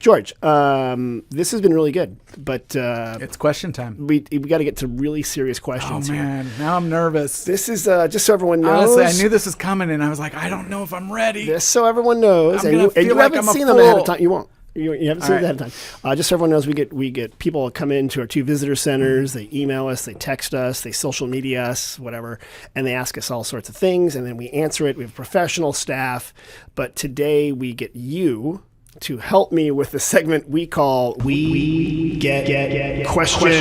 George, this has been really good, but it's question time. We got to get to really serious questions here. Oh man, now I'm nervous. This is just so everyone knows. Honestly, I knew this was coming, and I was like, I don't know if I'm ready. Just so everyone knows, and you like haven't I'm seen a them fool. ahead of time. You won't. You haven't seen it ahead of time. Just so everyone knows, we get people come into our 2 visitor centers. They email us, they text us, they social media us, whatever, and they ask us all sorts of things, and then we answer it. We have professional staff, but today we get you to help me with the segment we call We Get Questions.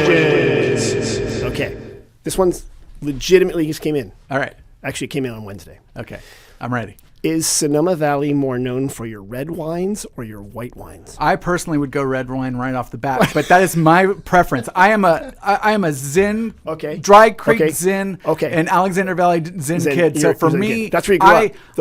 Okay. This one's legitimately just came in. All right. Actually, it came in on Wednesday. Okay. I'm ready. Is Sonoma Valley more known for your red wines or your white wines? I personally would go red wine right off the bat, but that is my preference. I am a Zin, Dry Creek Zin, and Alexander Valley Zin kid. So for me, that's where you grew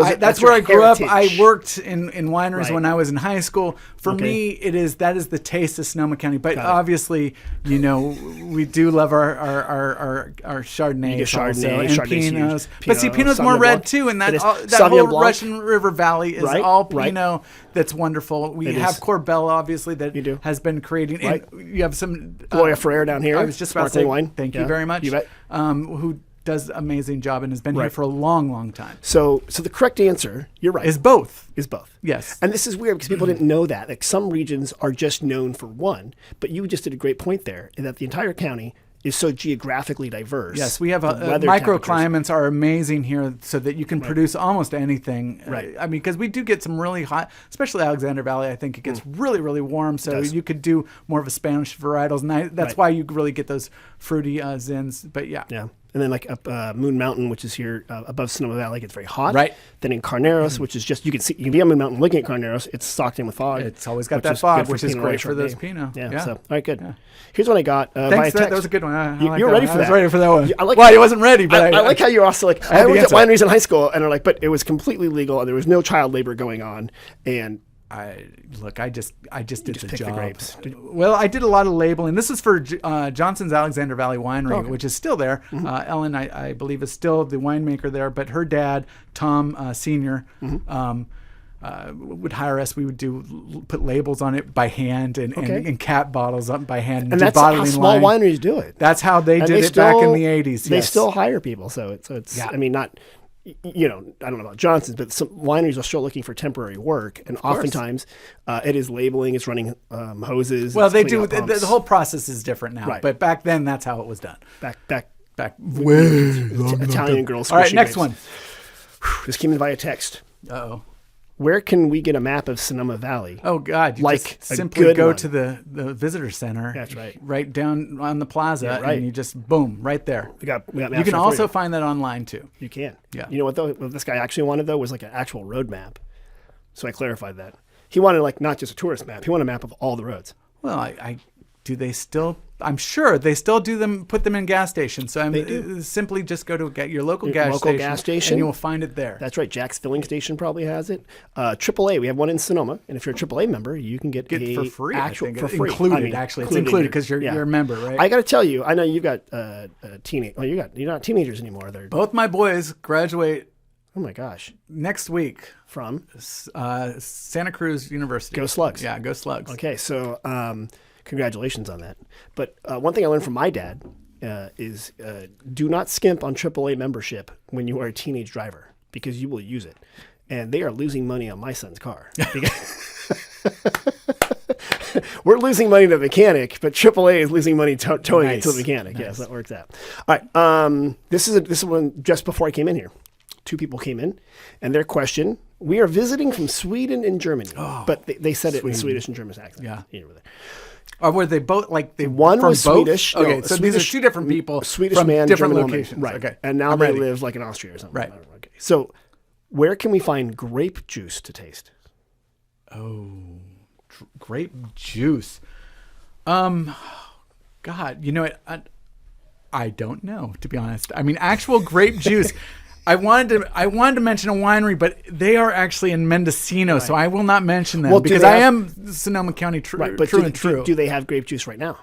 up. That's where I grew up. I worked in wineries when I was in high school. For me, that is the taste of Sonoma County. But obviously, we do love our Chardonnays also, and Pinots. But see, Pinot's more red too, and that whole Russian River Valley is all Pinot. That's wonderful. We have Corbella, obviously, that has been creating. And you have some Gloria Ferrer down here. I was just about to say, wine. Thank you very much. You bet. Who does an amazing job and has been here for a long, long time. So the correct answer, you're right, is both. Yes. And this is weird because people didn't know that. Like some regions are just known for one, but you just did a great point there in that the entire county is so geographically diverse. Yes, we have microclimates are amazing here, so that you can produce almost anything. Right. I mean, because we do get some really hot, especially Alexander Valley. I think it gets really, really warm, so you could do more of a Spanish varietals, and that's why you really get those fruity zins. But yeah. And then like up Moon Mountain, which is here above Sonoma Valley, gets very hot. Right. Then in Carneros, which is just you can be on Moon Mountain looking at Carneros. It's socked in with fog. It's always got that fog, which is great for those Pinot. Yeah. So all right, good. Yeah. Here's what I got. Thanks. That was a good one. You're ready for that. I was ready for that one. I wasn't ready, but I like how you're also like I worked at wineries in high school, and are like, but it was completely legal, and there was no child labor going on, and. I just did the job. The grapes. Well, I did a lot of labeling. This is for Johnson's Alexander Valley Winery, which is still there. Ellen, I believe, is still the winemaker there, but her dad, Tom Sr., would hire us. We would put labels on it by hand and cap bottles up by hand. And that's how small wineries do it. That's how they did it back in the 80s. They still hire people, so it's. I mean, not. I don't know about Johnson's, but some wineries are still looking for temporary work, and oftentimes it is labeling, it's running hoses. Well, they do. The whole process is different now, but back then that's how it was done. Back. Italian girls. All right, next one. This came in via text. Uh-oh. Where can we get a map of Sonoma Valley? Oh, God. You just simply go to the visitor center. That's right. Right down on the plaza, and you just, boom, right there. We got you can also find that online, too. You can. Yeah. You know what, though? What this guy actually wanted, though, was like an actual road map. So I clarified that. He wanted, like, not just a tourist map. He wanted a map of all the roads. Well, do they still... I'm sure they still do them. Put them in gas stations. So simply just go to your local gas station, and you will find it there. That's right. Jack's Filling Station probably has it. AAA, we have one in Sonoma, and if you're a AAA member, you can get for free. For free, included. It's included because you're a member, right? I got to tell you, I know you've got teenage. Well, you're not teenagers anymore. Both my boys graduate. Oh my gosh! Next week from Santa Cruz University. Go Slugs! Yeah, go Slugs. Okay, so. Congratulations on that. But one thing I learned from my dad is do not skimp on AAA membership when you are a teenage driver because you will use it. And they are losing money on my son's car. We're losing money to the mechanic, but AAA is losing money towing it to the mechanic. Nice. Yes, that works out. All right. This is one just before I came in here. 2 people came in, and their question, we are visiting from Sweden and Germany. Oh, but they said it in Swedish and German accent. Yeah. Or were they both one was both? Swedish? Okay, no, so these are 2 different people Swedish from man, different German locations. Woman. Right. Okay, and now they live like in Austria or something. Right. Okay. So, where can we find grape juice to taste? Oh, grape juice. God, I don't know, to be honest. I mean, actual grape juice. I wanted to mention a winery, but they are actually in Mendocino, so I will not mention them because I am Sonoma County true and true. Do they have grape juice right now?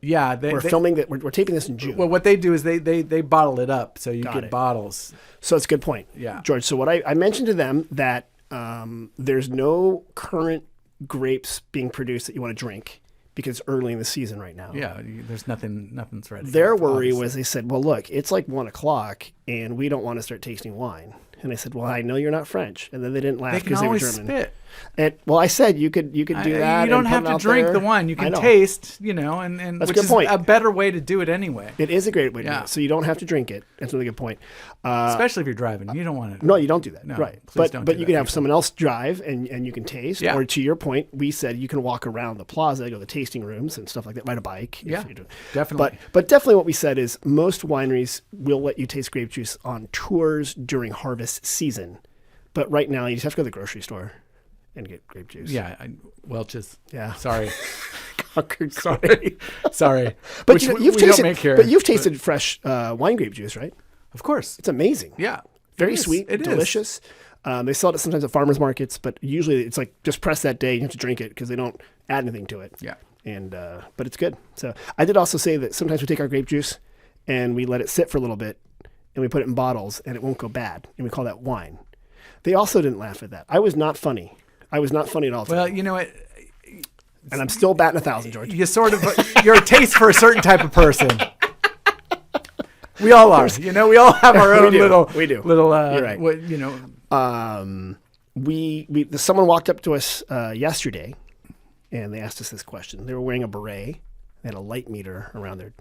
Yeah, we're filming that. We're taping this in June. Well, what they do is they bottle it up, so you get bottles. So it's a good point, yeah, George. So what I mentioned to them that there's no current grapes being produced that you want to drink because it's early in the season right now. Yeah, there's nothing's ready. Their worry was they said, well, look, it's like 1:00 and we don't want to start tasting wine. And I said, well, I know you're not French. And then they didn't laugh because they were German. Spit. And well, I said you could do that. You don't have to drink the wine. You can taste, and that's which a good point. A better way to do it anyway. It is a great way to do it. So you don't have to drink it. That's a really good point. Especially if you're driving. You don't want to. No, you don't do that. No, right. But you can have someone else drive and you can taste. Yeah. Or to your point, we said you can walk around the plaza, go to the tasting rooms and stuff like that, ride a bike. Yeah, definitely. But definitely what we said is most wineries will let you taste grape juice on tours during harvest season. But right now, you just have to go to the grocery store and get grape juice. Yeah, Welch's. Yeah. Sorry. Sorry. But you've tasted fresh wine grape juice, right? Of course. It's amazing. Yeah. Very sweet, delicious. They sell it sometimes at farmers markets, but usually it's like just press that day. You have to drink it because they don't add anything to it. Yeah. And but it's good. So I did also say that sometimes we take our grape juice and we let it sit for a little bit and we put it in bottles and it won't go bad. And we call that wine. They also didn't laugh at that. I was not funny. I was not funny at all. Well, you know what? And I'm still batting 1,000, George. You're a taste for a certain type of person. We all are. We all have our own little. We do. Little. You're right. Someone walked up to us yesterday, and they asked us this question. They were wearing a beret. They had a light meter around their,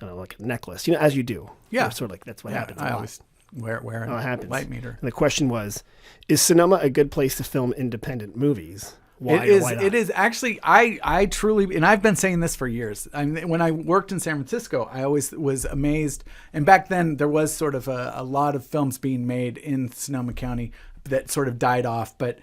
like a necklace. As you do. Yeah. Sort of like that's what happens. I always wear a light meter. And the question was, is Sonoma a good place to film independent movies? Why It is actually. I truly, and I've been saying this for years. When I worked in San Francisco, I always was amazed. And back then, there was sort of a lot of films being made in Sonoma County that sort of died off. But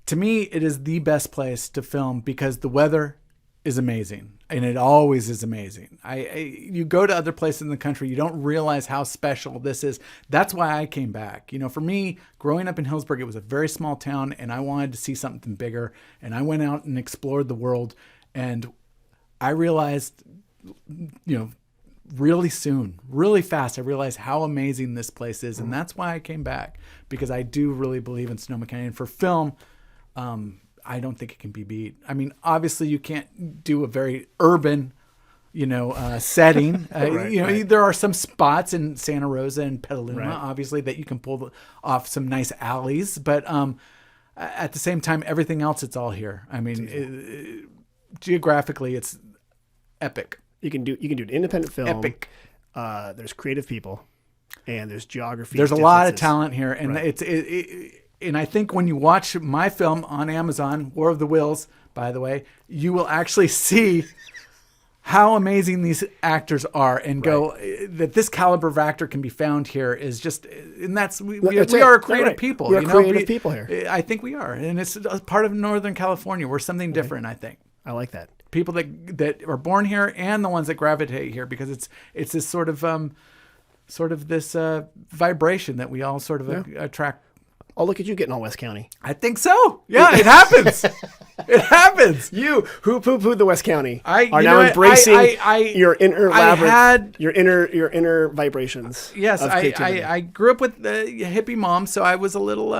to me, it is the best place to film because the weather is amazing. And it always is amazing. You go to other places in the country, you don't realize how special this is. That's why I came back. For me, growing up in Hillsburg, it was a very small town, and I wanted to see something bigger. And I went out and explored the world, and I realized, really soon, really fast, I realized how amazing this place is, and that's why I came back because I do really believe in Sonoma County. And for film, I don't think it can be beat. I mean, obviously you can't do a very urban, setting. Right. There are some spots in Santa Rosa and Petaluma, obviously, that you can pull off some nice alleys. But at the same time, everything else, it's all here. I mean, geographically, it's epic. You can do an independent film. Epic. There's creative people, and there's geography. There's a lot of talent here, and And I think when you watch my film on Amazon, War of the Wills, by the way, you will actually see how amazing these actors are and go that this caliber of actor can be found here is just, and we are creative people. We're creative people here. I think we are. And it's a part of Northern California. We're something different, I think. I like that. People that are born here and the ones that gravitate here because it's this sort of this vibration that we all sort of attract. Oh, look at you getting all West County. I think so. Yeah, it happens. It happens. You who poo-pooed the West County are now embracing your inner labyrinth, your inner vibrations. Yes, I grew up with a hippie mom, so I was a little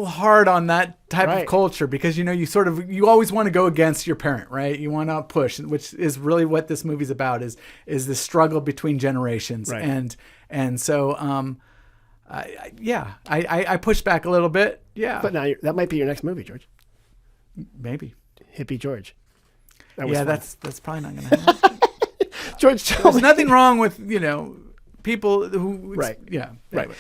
hard on that type of culture because you always want to go against your parent, right? You want to push, which is really what this movie's about is the struggle between generations, and so. I pushed back a little bit. Yeah. But now that might be your next movie, George. Maybe. Hippie George. That's probably not going to happen. George, there's nothing wrong with, people who... Right. Yeah. Right.